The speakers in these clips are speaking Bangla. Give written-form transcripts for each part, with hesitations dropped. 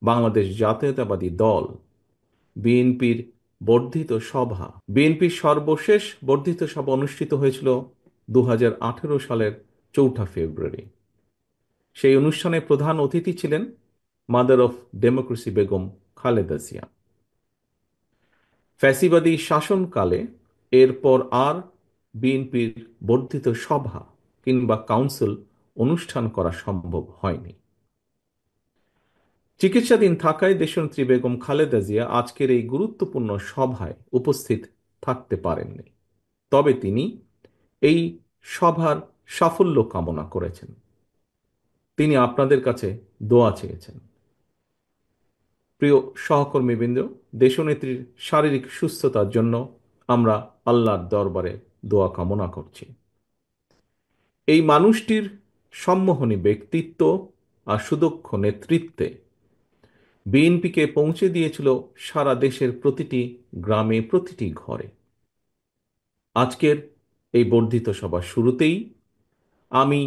বাংলাদেশ জাতীয়তাবাদী দল বিএনপির বর্ধিত সভা। বিএনপির সর্বশেষ বর্ধিত সভা অনুষ্ঠিত হয়েছিল 2018 সালের 4 ফেব্রুয়ারি। সেই অনুষ্ঠানে প্রধান অতিথি ছিলেন mother of democracy Begum Khaleda Zia. ফ্যাসিবাদী শাসনকালে এরপর আর বিএনপির বর্ধিত সভা কিংবা কাউন্সিল অনুষ্ঠান করা সম্ভব হয়নি। চিকিৎসাধীন থাকায় দেশনেত্রী বেগম খালেদা জিয়া আজকের এই গুরুত্বপূর্ণ সভায় উপস্থিত থাকতে পারেননি। তবে তিনি এই সভার সাফল্য কামনা করেছেন। তিনি আপনাদের কাছে দোয়া চেয়েছেন। প্রিয় সহকর্মীবৃন্দ, দেশনেত্রীর শারীরিক সুস্থতার জন্য আমরা আল্লাহর দরবারে দোয়া কামনা করছি। এই মানুষটির সম্মোহনী ব্যক্তিত্ব আর সুদক্ষ নেতৃত্বে বিএনপিকে পৌঁছে দিয়েছিল সারা দেশের প্রতিটি গ্রামে, প্রতিটি ঘরে। আজকের এই বর্ধিত সভার শুরুতেই আমি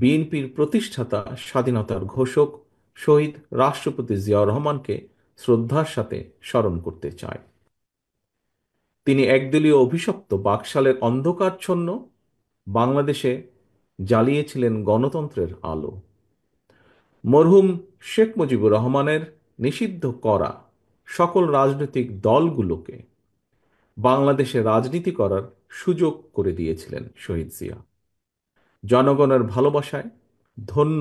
বিএনপির প্রতিষ্ঠাতা, স্বাধীনতার ঘোষক শহীদ রাষ্ট্রপতি জিয়াউর রহমানকে শ্রদ্ধার সাথে স্মরণ করতে চাই। তিনি একদলীয় অভিশপ্ত বাকশালের অন্ধকারচ্ছন্ন বাংলাদেশে জ্বালিয়েছিলেন গণতন্ত্রের আলো। মরহুম শেখ মুজিবুর রহমানের নিষিদ্ধ করা সকল রাজনৈতিক দলগুলোকে বাংলাদেশে রাজনীতি করার সুযোগ করে দিয়েছিলেন শহীদ জিয়া। জনগণের ভালোবাসায় ধন্য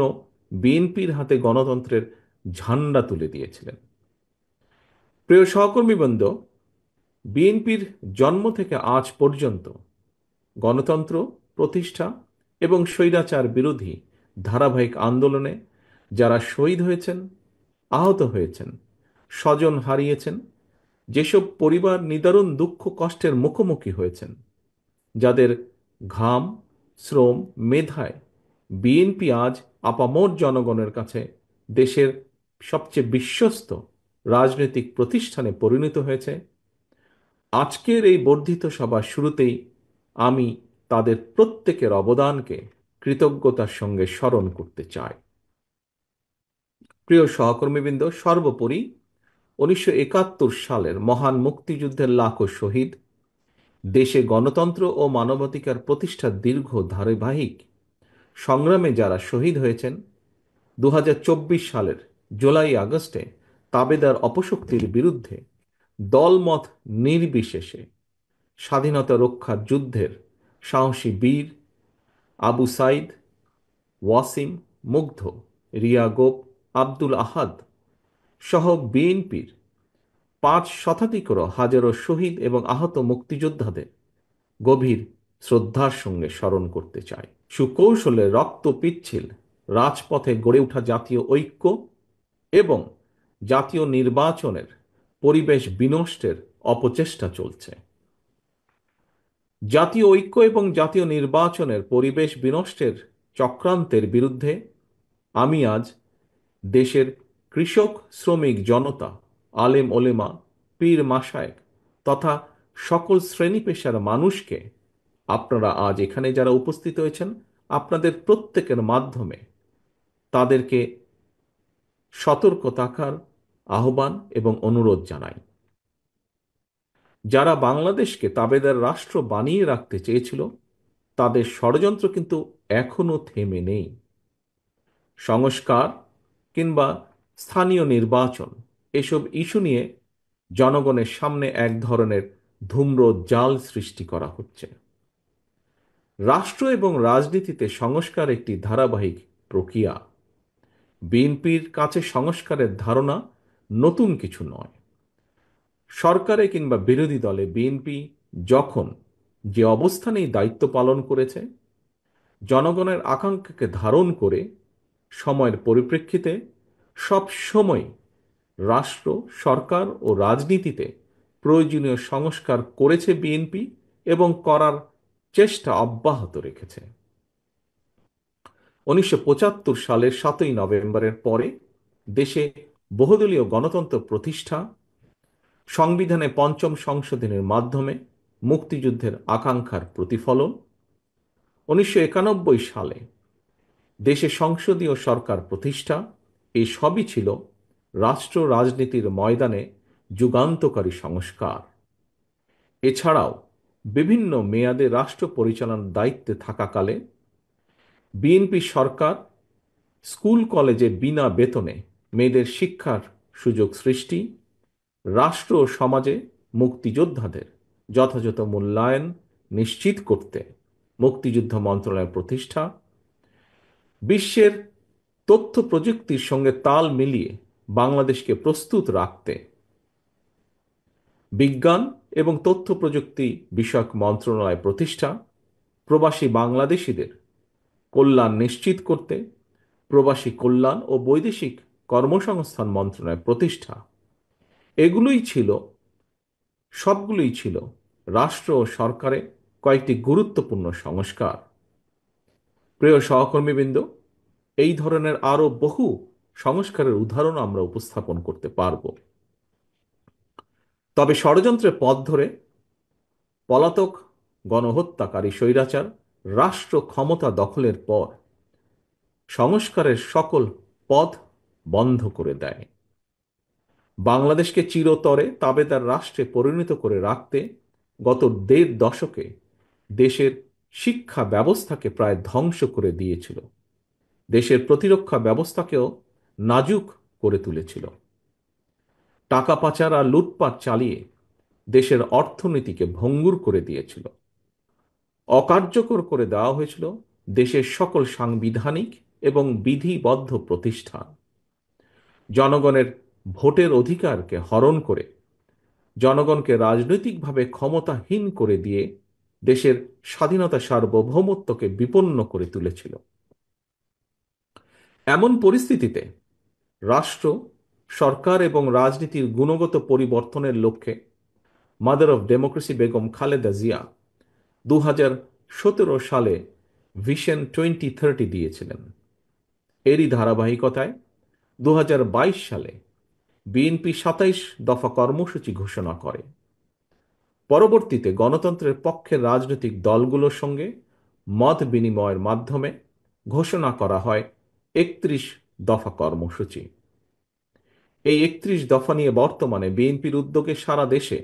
বিএনপির হাতে গণতন্ত্রের ঝান্ডা তুলে দিয়েছিলেন। প্রিয় সহকর্মীবৃন্দ, বিএনপির জন্ম থেকে আজ পর্যন্ত গণতন্ত্র প্রতিষ্ঠা এবং স্বৈরাচার বিরোধী ধারাবাহিক আন্দোলনে যারা শহীদ হয়েছেন, আহত হয়েছেন, স্বজন হারিয়েছেন, যেসব পরিবার নিদারুণ দুঃখ কষ্টের মুখোমুখি হয়েছেন, যাদের ঘাম, শ্রম, মেধায় বিএনপি আজ আপামর জনগণের কাছে দেশের সবচেয়ে বিশ্বস্ত রাজনৈতিক প্রতিষ্ঠানে পরিণত হয়েছে, আজকের এই বর্ধিত সভার শুরুতেই আমি তাদের প্রত্যেকের অবদানকে কৃতজ্ঞতার সঙ্গে স্মরণ করতে চাই। প্রিয় সহকর্মীবৃন্দ, সর্বোপরি 1971 সালের মহান মুক্তিযুদ্ধের লাখো শহীদ, দেশে গণতন্ত্র ও মানবাধিকার প্রতিষ্ঠার দীর্ঘ ধারাবাহিক সংগ্রামে যারা শহীদ হয়েছেন, 2024 সালের জুলাই আগস্টে তাবেদার অপশক্তির বিরুদ্ধে দলমত নির্বিশেষে স্বাধীনতা রক্ষার যুদ্ধের সাহসী বীর আবু সাইদ, ওয়াসিম, মুগ্ধ, রিয়া গোপ, আব্দুল আহাদ সহ বিএনপির 5 শতাধিকরও হাজারো শহীদ এবং আহত মুক্তিযোদ্ধাদের গভীর শ্রদ্ধার সঙ্গে স্মরণ করতে চাই। সুকৌশলে রক্ত পিচ্ছিল রাজপথে গড়ে ওঠা জাতীয় ঐক্য এবং জাতীয় নির্বাচনের পরিবেশ বিনষ্টের অপচেষ্টা চলছে। জাতীয় ঐক্য এবং জাতীয় নির্বাচনের পরিবেশ বিনষ্টের চক্রান্তের বিরুদ্ধে আমি আজ দেশের কৃষক, শ্রমিক জনতা, আলেম ওলেমা, পীর মাশায়েখ তথা সকল শ্রেণী পেশার মানুষকে, আপনারা আজ এখানে যারা উপস্থিত হয়েছেন, আপনাদের প্রত্যেকের মাধ্যমে তাদেরকে সতর্ক থাকার আহ্বান এবং অনুরোধ জানাই। যারা বাংলাদেশকে তাবেদার রাষ্ট্র বানিয়ে রাখতে চেয়েছিল, তাদের ষড়যন্ত্র কিন্তু এখনো থেমে নেই। সংস্কার কিংবা স্থানীয় নির্বাচন, এসব ইস্যু নিয়ে জনগণের সামনে এক ধরনের ধূম্র জাল সৃষ্টি করা হচ্ছে। রাষ্ট্র এবং রাজনীতিতে সংস্কার একটি ধারাবাহিক প্রক্রিয়া। বিএনপির কাছে সংস্কারের ধারণা নতুন কিছু নয়। সরকারে কিংবা বিরোধী দলে বিএনপি যখন যে অবস্থানেই দায়িত্ব পালন করেছে, জনগণের আকাঙ্ক্ষাকে ধারণ করে সময়ের পরিপ্রেক্ষিতে সব সময় রাষ্ট্র, সরকার ও রাজনীতিতে প্রয়োজনীয় সংস্কার করেছে বিএনপি এবং করার চেষ্টা অব্যাহত রেখেছে। 1975 সালের 7ই নভেম্বরের পরে দেশে বহুদলীয় গণতন্ত্র প্রতিষ্ঠা, সংবিধানে পঞ্চম সংশোধনের মাধ্যমে মুক্তিযুদ্ধের আকাঙ্ক্ষার প্রতিফলন, 1991 সালে দেশে সংসদীয় সরকার প্রতিষ্ঠা, এই সবই ছিল রাষ্ট্র রাজনীতির ময়দানে যুগান্তকারী সংস্কার। এছাড়াও বিভিন্ন মেয়াদে রাষ্ট্র পরিচালনার দায়িত্বে থাকাকালে বিএনপি সরকার স্কুল কলেজে বিনা বেতনে মেয়েদের শিক্ষার সুযোগ সৃষ্টি, রাষ্ট্র ও সমাজে মুক্তিযোদ্ধাদের যথাযথ মূল্যায়ন নিশ্চিত করতে মুক্তিযুদ্ধ মন্ত্রণালয় প্রতিষ্ঠা, বিশ্বের তথ্য প্রযুক্তির সঙ্গে তাল মিলিয়ে বাংলাদেশকে প্রস্তুত রাখতে বিজ্ঞান এবং তথ্য প্রযুক্তি বিষয়ক মন্ত্রণালয় প্রতিষ্ঠা, প্রবাসী বাংলাদেশিদের কল্যাণ নিশ্চিত করতে প্রবাসী কল্যাণ ও বৈদেশিক কর্মসংস্থান মন্ত্রণালয় প্রতিষ্ঠা, এগুলোই ছিল সবগুলোই ছিল রাষ্ট্র ও সরকারে কয়েকটি গুরুত্বপূর্ণ সংস্কার। প্রিয় সহকর্মীবৃন্দ, এই ধরনের আরো বহু সংস্কারের উদাহরণ আমরা উপস্থাপন করতে পারব। তবে ষড়যন্ত্রের পথ ধরে পলাতক গণহত্যাকারী স্বৈরাচার রাষ্ট্র ক্ষমতা দখলের পর সংস্কারের সকল পথ বন্ধ করে দেয়। বাংলাদেশকে চিরতরে তাবেদার রাষ্ট্রে পরিণত করে রাখতে গত ১.৫ দশকে দেশের শিক্ষা ব্যবস্থাকে প্রায় ধ্বংস করে দিয়েছিল, দেশের প্রতিরক্ষা ব্যবস্থাকেও নাজুক করে তুলেছিল, টাকা পাচার আর লুটপাট চালিয়ে দেশের অর্থনীতিকে ভঙ্গুর করে দিয়েছিল, অকার্যকর করে দেওয়া হয়েছিল দেশের সকল সাংবিধানিক এবং বিধিবদ্ধ প্রতিষ্ঠান, জনগণের ভোটের অধিকারকে হরণ করে জনগণকে রাজনৈতিকভাবে ক্ষমতাহীন করে দিয়ে দেশের স্বাধীনতা সার্বভৌমত্বকে বিপন্ন করে তুলেছিল। এমন পরিস্থিতিতে রাষ্ট্র, সরকার এবং রাজনীতির গুণগত পরিবর্তনের লক্ষ্যে mother of democracy Begum Khaleda Zia ২০১৭ সালে ভিশন 2030 দিয়েছিলেন। এরই ধারাবাহিকতায় ২০২২ সালে বিএনপি ২৭ দফা কর্মসূচি ঘোষণা করে। পরবর্তীতে গণতন্ত্রের পক্ষের রাজনৈতিক দলগুলোর সঙ্গে মত বিনিময়ের মাধ্যমে ঘোষণা করা হয় ৩১ দফা কর্মসূচি। এই ৩১ দফা নিয়ে বর্তমানে বিএনপির উদ্যোগে সারা দেশে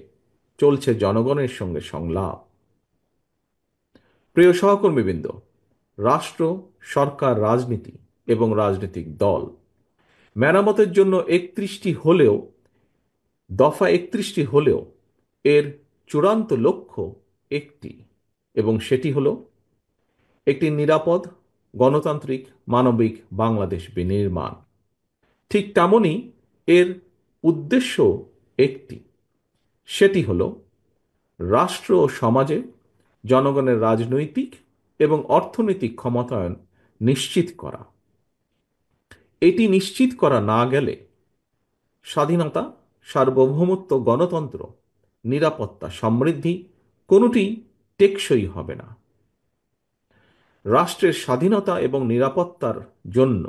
চলছে জনগণের সঙ্গে সংলাপ। প্রিয় সহকর্মীবৃন্দ, রাষ্ট্র, সরকার, রাজনীতি এবং রাজনৈতিক দল মেরামতের জন্য ৩১টি হলেও এর চূড়ান্ত লক্ষ্য একটি, এবং সেটি হল একটি নিরাপদ, গণতান্ত্রিক, মানবিক বাংলাদেশ বিনির্মাণ। ঠিক তেমনি এর উদ্দেশ্য একটি, সেটি হল রাষ্ট্র ও সমাজে জনগণের রাজনৈতিক এবং অর্থনৈতিক ক্ষমতায়ন নিশ্চিত করা। এটি নিশ্চিত করা না গেলে স্বাধীনতা, সার্বভৌমত্ব, গণতন্ত্র, নিরাপত্তা, সমৃদ্ধি কোনোটি টেকসই হবে না। রাষ্ট্রের স্বাধীনতা এবং নিরাপত্তার জন্য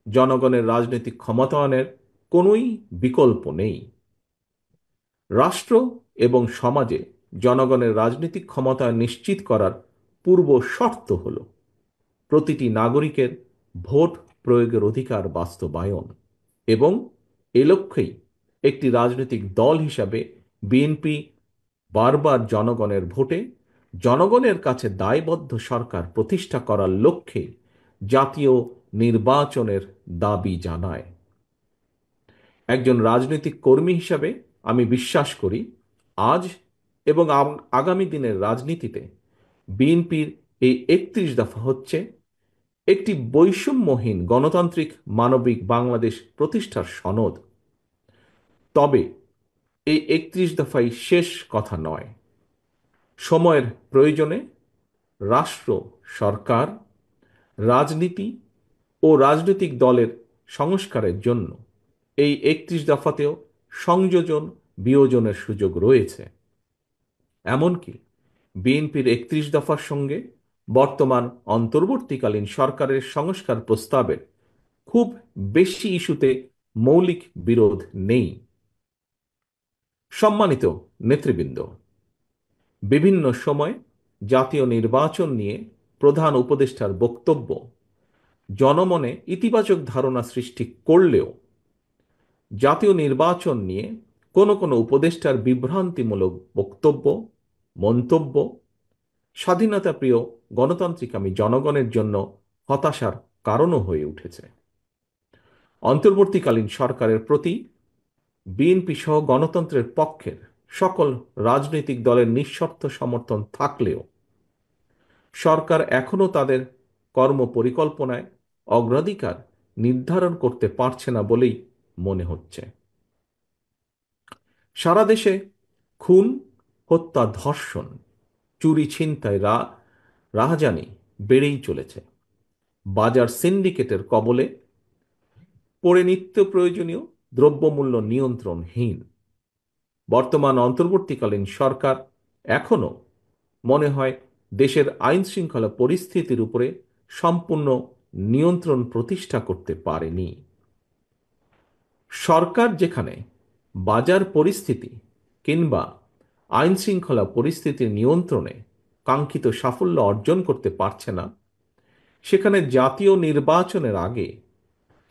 জনগণের রাজনৈতিক ক্ষমতায়নের কোনোই বিকল্প নেই। রাষ্ট্র এবং সমাজে জনগণের রাজনৈতিক ক্ষমতায়ন নিশ্চিত করার পূর্ব শর্ত হল প্রতিটি নাগরিকের ভোট প্রয়োগের অধিকার বাস্তবায়ন, এবং এ লক্ষ্যেই একটি রাজনৈতিক দল হিসাবে বিএনপি বারবার জনগণের ভোটে জনগণের কাছে দায়বদ্ধ সরকার প্রতিষ্ঠা করার লক্ষ্যে জাতীয় নির্বাচনের দাবি জানায়। একজন রাজনৈতিক কর্মী হিসাবে আমি বিশ্বাস করি আজ এবং আগামী দিনের রাজনীতিতে বিএনপির এই ৩১ দফা হচ্ছে একটি বৈষম্যহীন গণতান্ত্রিক মানবিক বাংলাদেশ প্রতিষ্ঠার সনদ। তবে এই ৩১ দফাই শেষ কথা নয়। সময়ের প্রয়োজনে রাষ্ট্র, সরকার, রাজনীতি ও রাজনৈতিক দলের সংস্কারের জন্য এই ৩১ দফাতেও সংযোজন বিয়োজনের সুযোগ রয়েছে। এমনকি বিএনপির ৩১ দফার সঙ্গে বর্তমান অন্তর্বর্তীকালীন সরকারের সংস্কার প্রস্তাবের খুব বেশি ইস্যুতে মৌলিক বিরোধ নেই। সম্মানিত নেতৃবৃন্দ, বিভিন্ন সময় জাতীয় নির্বাচন নিয়ে প্রধান উপদেষ্টার বক্তব্য জনমনে ইতিবাচক ধারণা সৃষ্টি করলেও জাতীয় নির্বাচন নিয়ে কোনো কোনো উপদেষ্টার বিভ্রান্তিমূলক বক্তব্য, মন্তব্য স্বাধীনতাপ্রিয় গণতান্ত্রিকামী জনগণের জন্য হতাশার কারণও হয়ে উঠেছে। অন্তর্বর্তীকালীন সরকারের প্রতি বিএনপি সহ গণতন্ত্রের পক্ষের সকল রাজনৈতিক দলের নিঃশর্ত সমর্থন থাকলেও সরকার এখনও তাদের কর্মপরিকল্পনায় অগ্রাধিকার নির্ধারণ করতে পারছে না বলেই মনে হচ্ছে। সারা দেশে খুন, হত্যা, ধর্ষণ, চুরি, ছিনতাই, রাহাজানি বেড়েই চলেছে। বাজার সিন্ডিকেটের কবলে পড়ে নিত্য প্রয়োজনীয় দ্রব্যমূল্য নিয়ন্ত্রণহীন। বর্তমান অন্তর্বর্তীকালীন সরকার এখনও মনে হয় দেশের আইন শৃঙ্খলা পরিস্থিতির উপরে সম্পূর্ণ নিয়ন্ত্রণ প্রতিষ্ঠা করতে পারেনি। সরকার যেখানে বাজার পরিস্থিতি কিংবা আইন শৃঙ্খলা পরিস্থিতির নিয়ন্ত্রণে কাঙ্ক্ষিত সাফল্য অর্জন করতে পারছে না, সেখানে জাতীয় নির্বাচনের আগে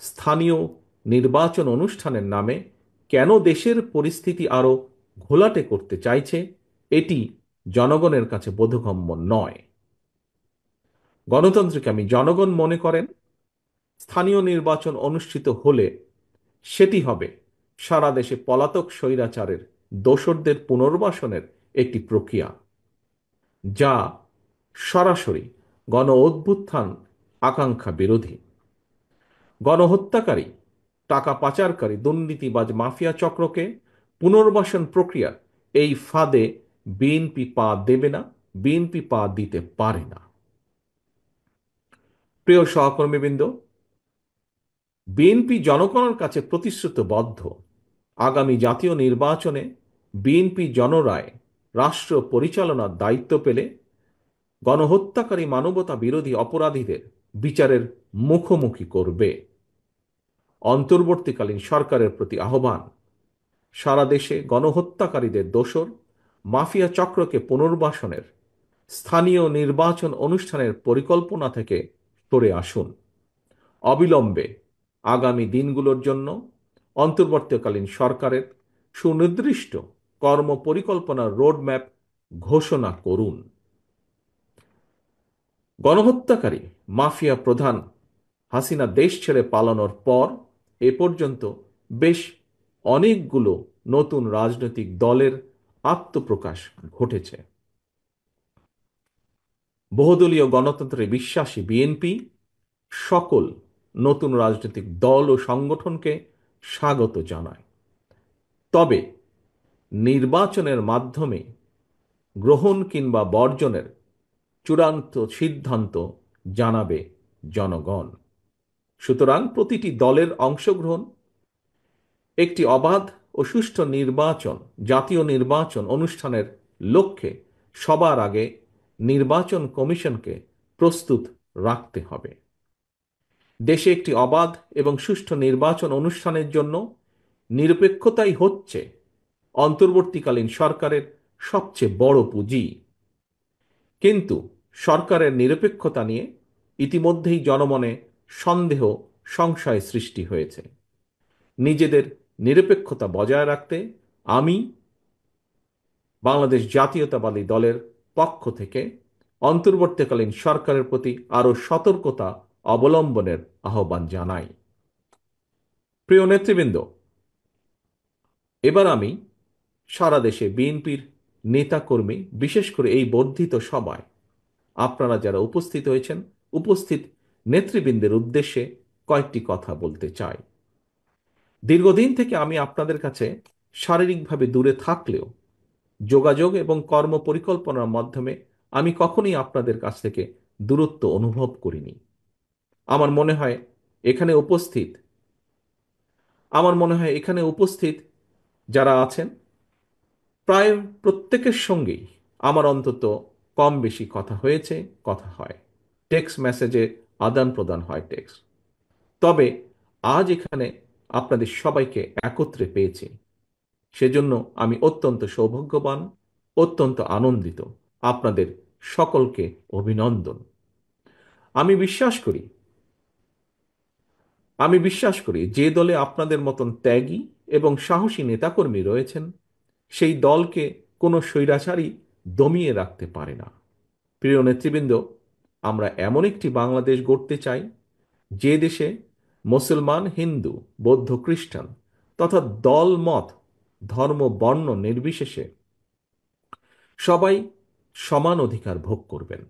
স্থানীয় নির্বাচন অনুষ্ঠানের নামে কেন দেশের পরিস্থিতি আরও ঘোলাটে করতে চাইছে, এটি জনগণের কাছে বোধগম্য নয়। গণতান্ত্রিকামী জনগণ মনে করেন স্থানীয় নির্বাচন অনুষ্ঠিত হলে সেটি হবে সারা দেশে পলাতক স্বৈরাচারের দোসরদের পুনর্বাসনের একটি প্রক্রিয়া, যা সরাসরি গণ অভ্যুত্থান আকাঙ্ক্ষা বিরোধী। গণহত্যাকারী, টাকা পাচারকারী, দুর্নীতিবাজ মাফিয়া চক্রকে পুনর্বাসন প্রক্রিয়ার এই ফাঁদে বিএনপি পা দেবে না, বিএনপি পা দিতে পারে না। প্রিয় সহকর্মীবৃন্দ, বিএনপি জনগণের কাছে প্রতিশ্রুতিবদ্ধ আগামী জাতীয় নির্বাচনে বিএনপি জনরায় রাষ্ট্র পরিচালনার দায়িত্ব পেলে গণহত্যাকারী মানবতা বিরোধী অপরাধীদের বিচারের মুখোমুখি করবে। অন্তর্বর্তীকালীন সরকারের প্রতি আহ্বান, সারা দেশে গণহত্যাকারীদের দোসর মাফিয়া চক্রকে পুনর্বাসনের স্থানীয় নির্বাচন অনুষ্ঠানের পরিকল্পনা থেকে সরে আসুন। অবিলম্বে আগামী দিনগুলোর জন্য অন্তর্বর্তীকালীন সরকারের সুনির্দিষ্ট কর্মপরিকল্পনার রোডম্যাপ ঘোষণা করুন। গণহত্যাকারী মাফিয়া প্রধান হাসিনা দেশ ছেড়ে পালানোর পর এ পর্যন্ত বেশ অনেকগুলো নতুন রাজনৈতিক দলের আত্মপ্রকাশ ঘটেছে। বহুদলীয় গণতন্ত্রে বিশ্বাসী বিএনপি সকল নতুন রাজনৈতিক দল ও সংগঠনকে স্বাগত জানায়। তবে নির্বাচনের মাধ্যমে গ্রহণ কিংবা বর্জনের চূড়ান্ত সিদ্ধান্ত জানাবে জনগণ। সুতরাং প্রতিটি দলের অংশগ্রহণ একটি অবাধ ও সুষ্ঠু নির্বাচন, জাতীয় নির্বাচন অনুষ্ঠানের লক্ষ্যে সবার আগে নির্বাচন কমিশনকে প্রস্তুত রাখতে হবে। দেশে একটি অবাধ এবং সুষ্ঠু নির্বাচন অনুষ্ঠানের জন্য নিরপেক্ষতাই হচ্ছে অন্তর্বর্তীকালীন সরকারের সবচেয়ে বড় পুঁজি। কিন্তু সরকারের নিরপেক্ষতা নিয়ে ইতিমধ্যেই জনমনে সন্দেহ, সংশয় সৃষ্টি হয়েছে। নিজেদের নিরপেক্ষতা বজায় রাখতে আমি বাংলাদেশ জাতীয়তাবাদী দলের পক্ষ থেকে অন্তর্বর্তীকালীন সরকারের প্রতি আরও সতর্কতা অবলম্বনের আহ্বান জানাই। প্রিয় নেতৃবৃন্দ, এবার আমি সারা দেশে বিএনপির নেতাকর্মী, বিশেষ করে এই বর্ধিত সভায় আপনারা যারা উপস্থিত হয়েছেন, উপস্থিত নেতৃবৃন্দের উদ্দেশ্যে কয়েকটি কথা বলতে চাই। দীর্ঘদিন থেকে আমি আপনাদের কাছে শারীরিকভাবে দূরে থাকলেও যোগাযোগ এবং কর্ম পরিকল্পনার মাধ্যমে আমি কখনোই আপনাদের কাছ থেকে দূরত্ব অনুভব করিনি। আমার মনে হয় এখানে উপস্থিত যারা আছেন প্রায় প্রত্যেকের সঙ্গেই আমার অন্তত কম বেশি কথা হয়েছে, কথা হয়, টেক্সট মেসেজে আদান প্রদান হয় টেক্সট। তবে আজ এখানে আপনাদের সবাইকে একত্রে পেয়েছি, সেজন্য আমি অত্যন্ত সৌভাগ্যবান, অত্যন্ত আনন্দিত। আপনাদের সকলকে অভিনন্দন। আমি বিশ্বাস করি আমি বিশ্বাস করি যে দলে আপনাদের মতন ত্যাগী এবং সাহসী নেতাকর্মী রয়েছেন, সেই দলকে কোনো স্বৈরাচারী দমিয়ে রাখতে পারে না। প্রিয় নেতৃবৃন্দ, আমরা এমন একটি বাংলাদেশ গড়তে চাই যে দেশে মুসলমান, হিন্দু, বৌদ্ধ, খ্রিস্টান তথা দল মত, ধর্ম, বর্ণ নির্বিশেষে সবাই সমান অধিকার ভোগ করবেন।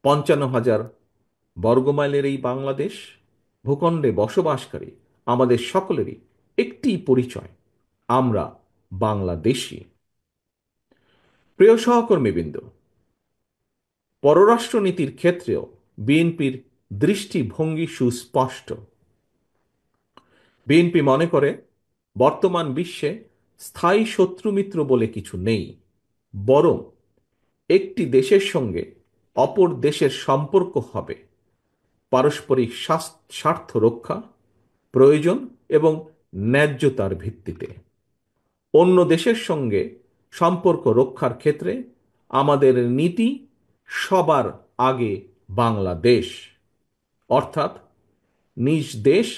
৫৫,০০০ বর্গমাইলের এই বাংলাদেশ ভূখণ্ডে বসবাসকারী আমাদের সকলেরই একটি পরিচয়: আমরা বাংলাদেশী। প্রিয় সহকর্মীবৃন্দ, পররাষ্ট্রনীতির ক্ষেত্রেও বিএনপির দৃষ্টিভঙ্গি সুস্পষ্ট। বিএনপি মনে করে বর্তমান বিশ্বে স্থায়ী শত্রুমিত্র বলে কিছু নেই, বরং একটি দেশের সঙ্গে অপর দেশের সম্পর্ক হবে পারস্পরিক স্বার্থ রক্ষা, প্রয়োজন এবং ন্যায্যতার ভিত্তিতে। অন্য দেশের সঙ্গে সম্পর্ক রক্ষার ক্ষেত্রে আমাদের নীতি সবার আগে বাংলাদেশ, অর্থাৎ নিজ দেশ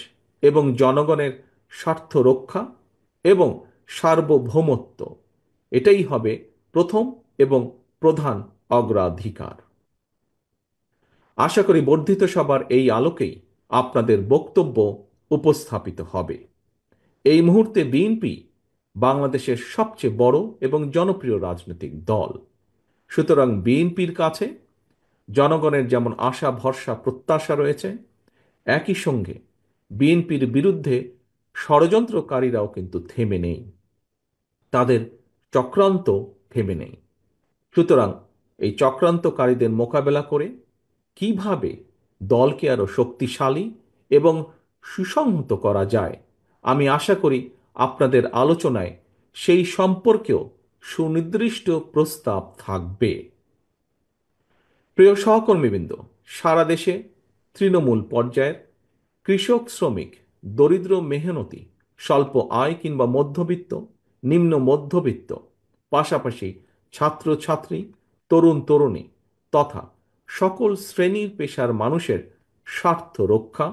এবং জনগণের স্বার্থ রক্ষা এবং সার্বভৌমত্ব, এটাই হবে প্রথম এবং প্রধান অগ্রাধিকার। আশা করি বর্ধিত সভার এই আলোকেই আপনাদের বক্তব্য উপস্থাপিত হবে। এই মুহূর্তে বিএনপি বাংলাদেশের সবচেয়ে বড় এবং জনপ্রিয় রাজনৈতিক দল। সুতরাং বিএনপির কাছে জনগণের যেমন আশা, ভরসা, প্রত্যাশা রয়েছে, একই সঙ্গে বিএনপির বিরুদ্ধে ষড়যন্ত্রকারীরাও কিন্তু থেমে নেই, তাদের চক্রান্ত থেমে নেই। সুতরাং এই চক্রান্তকারীদের মোকাবেলা করে কিভাবে দলকে আরো শক্তিশালী এবং সুসংহত করা যায়, আমি আশা করি আপনাদের আলোচনায় সেই সম্পর্কেও সুনির্দিষ্ট প্রস্তাব থাকবে। প্রিয় সহকর্মীবৃন্দ, সারা দেশে তৃণমূল পর্যায়ের কৃষক, শ্রমিক, দরিদ্র, মেহনতি, স্বল্প আয় কিংবা মধ্যবিত্ত, নিম্ন মধ্যবিত্ত, পাশাপাশি ছাত্রছাত্রী, তরুণ তরুণী তথা সকল শ্রেণীর পেশার মানুষের স্বার্থ রক্ষা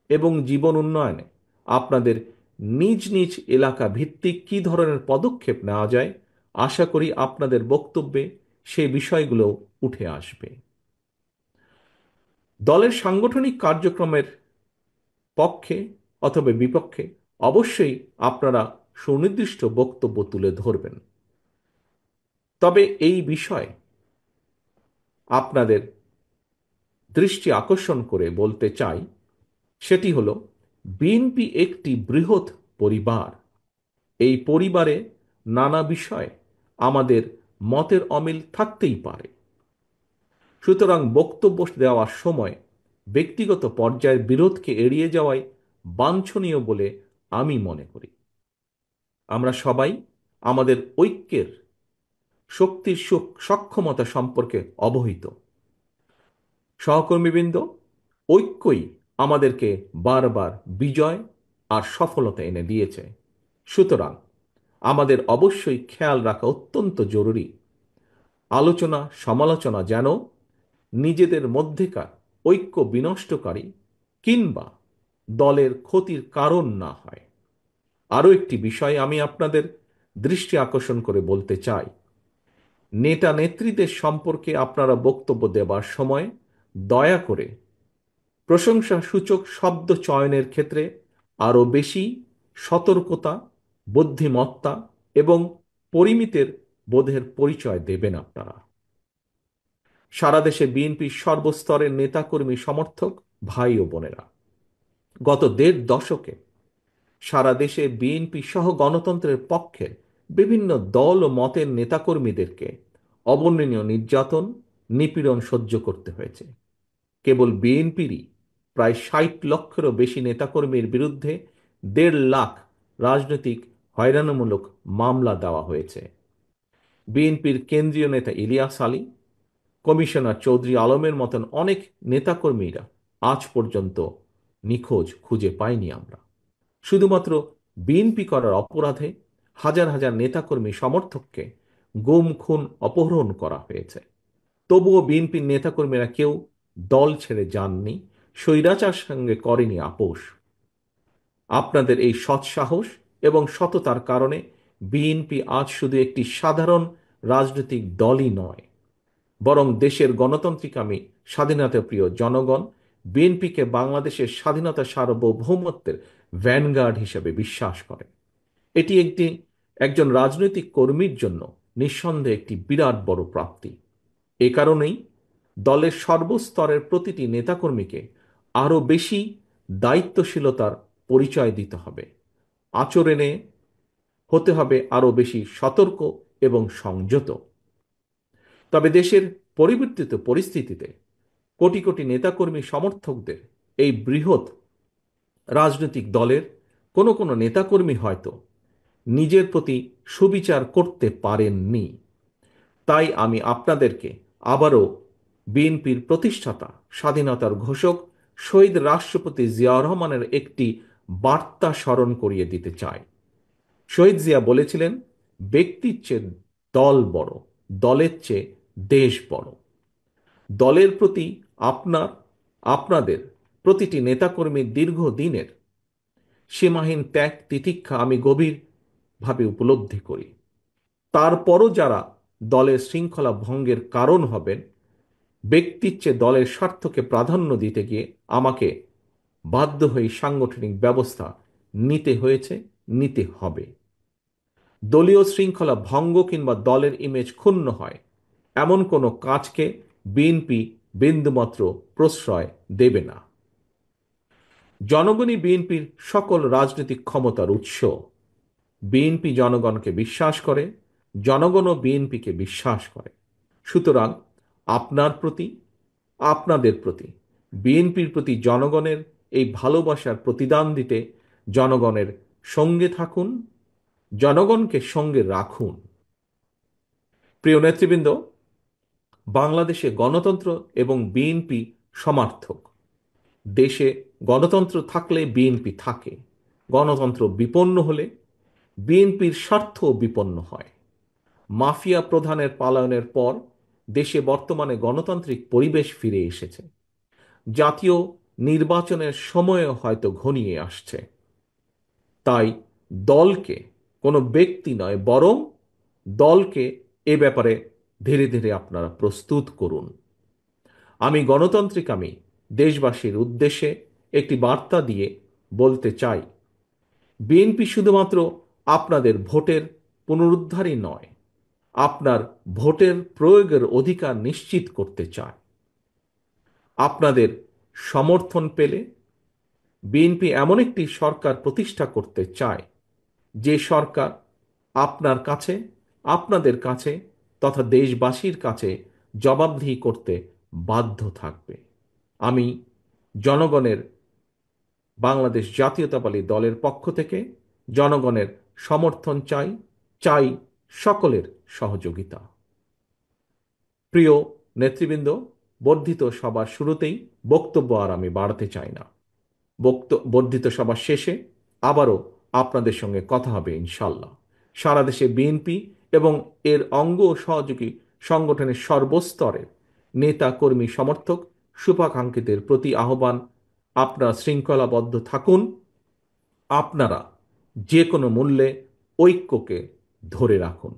এবং জীবন উন্নয়নে আপনাদের নিজ নিজ এলাকা ভিত্তিক কী ধরনের পদক্ষেপ নেওয়া যায়, আশা করি আপনাদের বক্তব্যে সেই বিষয়গুলো উঠে আসবে। দলের সাংগঠনিক কার্যক্রমের পক্ষে অথবা বিপক্ষে অবশ্যই আপনারা সুনির্দিষ্ট বক্তব্য তুলে ধরবেন। তবে এই বিষয়ে আপনাদের দৃষ্টি আকর্ষণ করে বলতে চাই, সেটি হলো বিএনপি একটি বৃহৎ পরিবার। এই পরিবারে নানা বিষয়ে আমাদের মতের অমিল থাকতেই পারে। সুতরাং বক্তব্য দেওয়ার সময় ব্যক্তিগত পর্যায়ের বিরোধকে এড়িয়ে যাওয়াই বাঞ্ছনীয় বলে আমি মনে করি। আমরা সবাই আমাদের ঐক্যের শক্তির সক্ষমতা সম্পর্কে অবহিত। সহকর্মীবৃন্দ, ঐক্যই আমাদেরকে বারবার বিজয় আর সফলতা এনে দিয়েছে। সুতরাং আমাদের অবশ্যই খেয়াল রাখা অত্যন্ত জরুরি, আলোচনা সমালোচনা যেন নিজেদের মধ্যেকার ঐক্য বিনষ্টকারী কিংবা দলের ক্ষতির কারণ না হয়। আরও একটি বিষয় আমি আপনাদের দৃষ্টি আকর্ষণ করে বলতে চাই, নেতা নেত্রীদের সম্পর্কে আপনারা বক্তব্য দেবার সময় দয়া করে প্রশংসাসূচক শব্দ চয়নের ক্ষেত্রে আরও বেশি সতর্কতা, বুদ্ধিমত্তা এবং পরিমিতের বোধের পরিচয় দেবেন আপনারা। সারা দেশে বিএনপির সর্বস্তরের নেতাকর্মী, সমর্থক, ভাই ও বোনেরা, গত ১.৫ দশকে সারা দেশে বিএনপি সহ গণতন্ত্রের পক্ষে বিভিন্ন দল ও মতের নেতাকর্মীদেরকে অবর্ণনীয় নির্যাতন, নিপীড়ন সহ্য করতে হয়েছে। কেবল বিএনপিরই প্রায় ৬০ লক্ষেরও বেশি নেতাকর্মীর বিরুদ্ধে ১.৫ লাখ রাজনৈতিক হয়রানিমূলক মামলা দেওয়া হয়েছে। বিএনপির কেন্দ্রীয় নেতা ইলিয়াস আলী, কমিশনার চৌধুরী আলমের মতন অনেক নেতাকর্মীরা আজ পর্যন্ত নিখোঁজ, খুঁজে পাইনি আমরা। শুধুমাত্র বিএনপি করার অপরাধে হাজার হাজার নেতাকর্মী, সমর্থককে গুম, খুন, অপহরণ করা হয়েছে। তবুও বিএনপির নেতাকর্মীরা কেউ দল ছেড়ে যাননি, স্বৈরাচার সঙ্গে করেনি আপোষ। আপনাদের এই সৎসাহস এবং সততার কারণে বিএনপি আজ শুধু একটি সাধারণ রাজনৈতিক দলই নয়, বরং দেশের গণতান্ত্রিকামী স্বাধীনতাপ্রিয় জনগণ বিএনপিকে বাংলাদেশের স্বাধীনতা সার্বভৌমত্বের ভ্যানগার্ড হিসেবে বিশ্বাস করে। এটি একজন রাজনৈতিক কর্মীর জন্য নিঃসন্দেহে একটি বিরাট বড় প্রাপ্তি। এ কারণেই দলের সর্বস্তরের প্রতিটি নেতাকর্মীকে আরও বেশি দায়িত্বশীলতার পরিচয় দিতে হবে, আচরণে হতে হবে আরও বেশি সতর্ক এবং সংযত। তবে দেশের পরিবর্তিত পরিস্থিতিতে কোটি কোটি নেতাকর্মী সমর্থকদের এই বৃহৎ রাজনৈতিক দলের কোনো কোনো নেতাকর্মী হয়তো নিজের প্রতি সুবিচার করতে পারেননি। তাই আমি আপনাদেরকে আবারও বিএনপির প্রতিষ্ঠাতা, স্বাধীনতার ঘোষক শহীদ রাষ্ট্রপতি জিয়াউর রহমানের একটি বার্তা স্মরণ করিয়ে দিতে চাই। শহীদ জিয়া বলেছিলেন, ব্যক্তির চেয়ে দল বড়, দলের চেয়ে দেশ বড়। দলের প্রতি আপনাদের প্রতিটি নেতাকর্মীর দীর্ঘদিনের সীমাহীন ত্যাগ তিতিক্ষা আমি গভীরভাবে উপলব্ধি করি। তারপরও যারা দলের শৃঙ্খলা ভঙ্গের কারণ হবেন, ব্যক্তির চেয়ে দলের স্বার্থকে প্রাধান্য দিতে গিয়ে আমাকে বাধ্য হয়ে সাংগঠনিক ব্যবস্থা নিতে হয়েছে, নিতে হবে। দলীয় শৃঙ্খলা ভঙ্গ কিংবা দলের ইমেজ ক্ষুণ্ণ হয় এমন কোনো কাজকে বিএনপি বিন্দুমাত্র প্রশ্রয় দেবে না। জনগণই বিএনপির সকল রাজনৈতিক ক্ষমতার উৎস। বিএনপি জনগণকে বিশ্বাস করে, জনগণও বিএনপিকে বিশ্বাস করে। সুতরাং আপনার প্রতি, আপনাদের প্রতি, বিএনপির প্রতি জনগণের এই ভালোবাসার প্রতিদান দিতে জনগণের সঙ্গে থাকুন, জনগণকে সঙ্গে রাখুন। প্রিয় নেতৃবৃন্দ, বাংলাদেশে গণতন্ত্র এবং বিএনপি সমার্থক। দেশে গণতন্ত্র থাকলে বিএনপি থাকে, গণতন্ত্র বিপন্ন হলে বিএনপির স্বার্থও বিপন্ন হয়। মাফিয়া প্রধানের পলায়নের পর দেশে বর্তমানে গণতান্ত্রিক পরিবেশ ফিরে এসেছে। জাতীয় নির্বাচনের সময়ও হয়তো ঘনিয়ে আসছে। তাই দলকে, কোনো ব্যক্তি নয় বরং দলকে এ ব্যাপারে ধীরে ধীরে আপনারা প্রস্তুত করুন। আমি দেশবাসীর উদ্দেশ্যে একটি বার্তা দিয়ে বলতে চাই, বিএনপি শুধুমাত্র আপনাদের ভোটের পুনরুদ্ধারই নয়, আপনার ভোটের প্রয়োগের অধিকার নিশ্চিত করতে চায়। আপনাদের সমর্থন পেলে বিএনপি এমন একটি সরকার প্রতিষ্ঠা করতে চায় যে সরকার আপনার কাছে, আপনাদের কাছে তথা দেশবাসীর কাছে জবাবদিহি করতে বাধ্য থাকবে। আমি জনগণের বাংলাদেশ জাতীয়তাবাদী দলের পক্ষ থেকে জনগণের সমর্থন চাই, চাই সকলের সহযোগিতা। প্রিয় নেতৃবৃন্দ, বর্ধিত সভার শুরুতেই বক্তব্য আর আমি বাড়াতে চাই না। বর্ধিত সভার শেষে আবারও আপনাদের সঙ্গে কথা হবে ইনশাল্লাহ। সারা দেশে বিএনপি এবং এর অঙ্গ ও সহযোগী সংগঠনের সর্বস্তরের নেতা কর্মী সমর্থক শুভাকাঙ্ক্ষীদের প্রতি আহ্বান, আপনারা শৃঙ্খলাবদ্ধ থাকুন। আপনারা যে কোনো মূল্যে ঐক্যকে ধরে রাখুন।